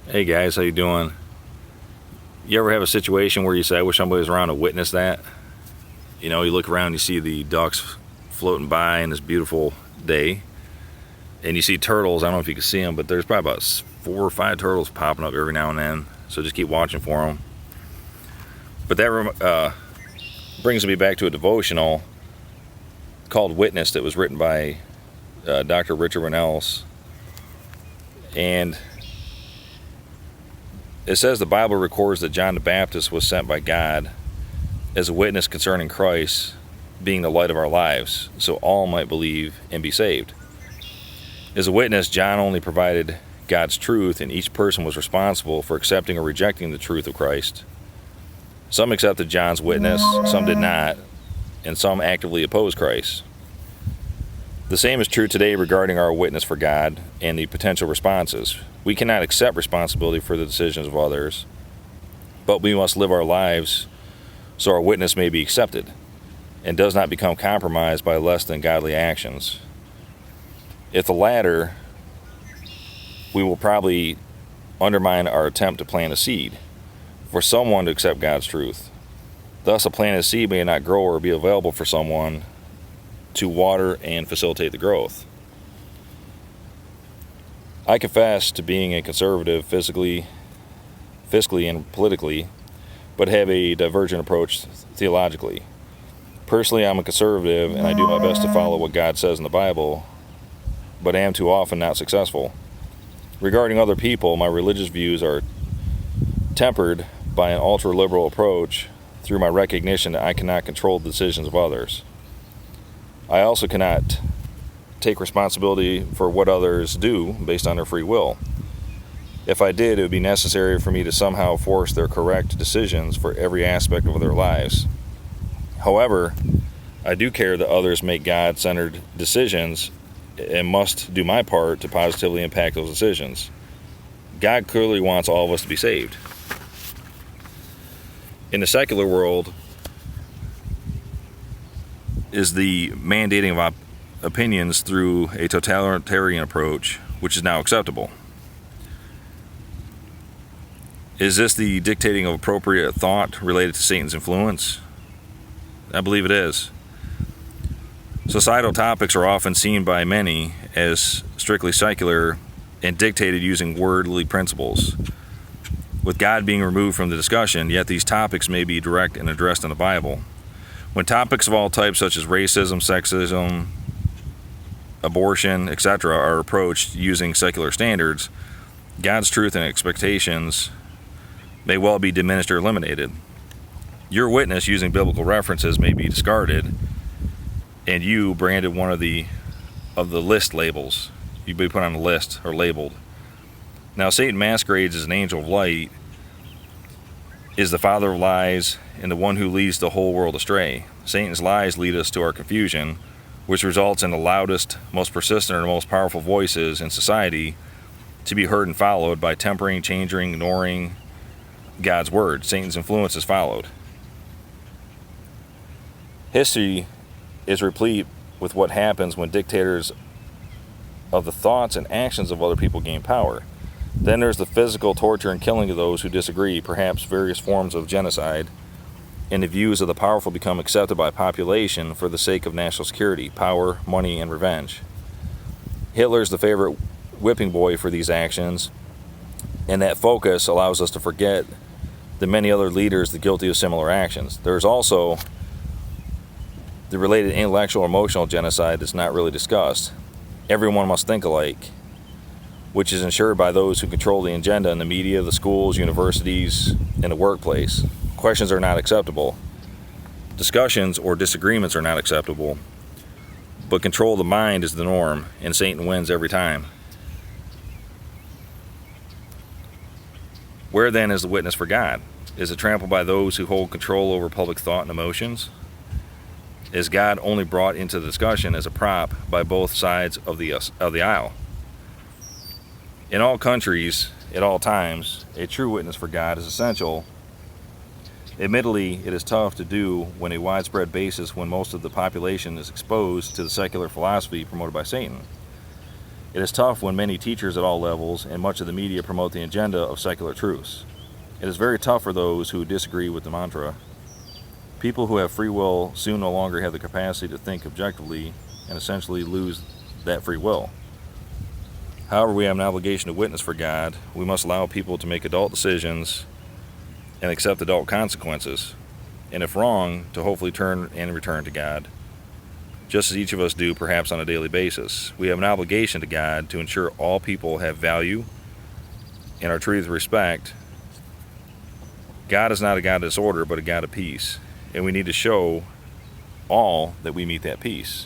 Hey guys, how you doing? You ever have a situation where you say, I wish somebody was around to witness that? You know, you look around, you see the ducks floating by in this beautiful day, and you see turtles. I don't know if you can see them, but there's probably about 4 or 5 turtles popping up every now and then, so just keep watching for them. But that brings me back to a devotional called Witness that was written by Dr. Reynnells. And it says the Bible records that John the Baptist was sent by God as a witness concerning Christ being the light of our lives, so all might believe and be saved. As a witness, John only provided God's truth, and each person was responsible for accepting or rejecting the truth of Christ. Some accepted John's witness, some did not, and some actively opposed Christ. The same is true today regarding our witness for God and the potential responses. We cannot accept responsibility for the decisions of others, but we must live our lives so our witness may be accepted and does not become compromised by less than godly actions. If the latter, we will probably undermine our attempt to plant a seed for someone to accept God's truth. Thus, a planted seed may not grow or be available for someone to water and facilitate the growth. I confess to being a conservative fiscally and politically, but have a divergent approach theologically. Personally, I'm a conservative and I do my best to follow what God says in the Bible, but am too often not successful. Regarding other people, my religious views are tempered by an ultra-liberal approach through my recognition that I cannot control the decisions of others. I also cannot take responsibility for what others do based on their free will. If I did, it would be necessary for me to somehow force their correct decisions for every aspect of their lives. However, I do care that others make God-centered decisions and must do my part to positively impact those decisions. God clearly wants all of us to be saved. In the secular world, is the mandating of opinions through a totalitarian approach, which is now acceptable. Is this the dictating of appropriate thought related to Satan's influence? I believe it is. Societal topics are often seen by many as strictly secular and dictated using worldly principles, with God being removed from the discussion, yet these topics may be direct and addressed in the Bible. When topics of all types such as racism, sexism, abortion, etc. are approached using secular standards, God's truth and expectations may well be diminished or eliminated. Your witness using biblical references may be discarded, and you branded one of the list labels. You'd be put on a list or labeled. Now, Satan masquerades as an angel of light, is the father of lies, and the one who leads the whole world astray. Satan's lies lead us to our confusion, which results in the loudest, most persistent, and most powerful voices in society to be heard and followed by tempering, changing, ignoring God's word. Satan's influence is followed. History is replete with what happens when dictators of the thoughts and actions of other people gain power. Then there's the physical torture and killing of those who disagree, perhaps various forms of genocide, and the views of the powerful become accepted by population for the sake of national security, power, money, and revenge. Hitler's the favorite whipping boy for these actions, and that focus allows us to forget the many other leaders that are guilty of similar actions. There's also the related intellectual or emotional genocide that's not really discussed. Everyone must think alike, which is ensured by those who control the agenda in the media, the schools, universities, and the workplace. Questions are not acceptable. Discussions or disagreements are not acceptable. But control of the mind is the norm, and Satan wins every time. Where then is the witness for God? Is it trampled by those who hold control over public thought and emotions? Is God only brought into the discussion as a prop by both sides of the aisle? In all countries, at all times, a true witness for God is essential. Admittedly, it is tough to do on a widespread basis when most of the population is exposed to the secular philosophy promoted by Satan. It is tough when many teachers at all levels and much of the media promote the agenda of secular truths. It is very tough for those who disagree with the mantra. People who have free will soon no longer have the capacity to think objectively and essentially lose that free will. However, we have an obligation to witness for God. We must allow people to make adult decisions and accept adult consequences, and if wrong, to hopefully turn and return to God, just as each of us do perhaps on a daily basis. We have an obligation to God to ensure all people have value and are treated with respect. God is not a God of disorder, but a God of peace, and we need to show all that we meet that peace.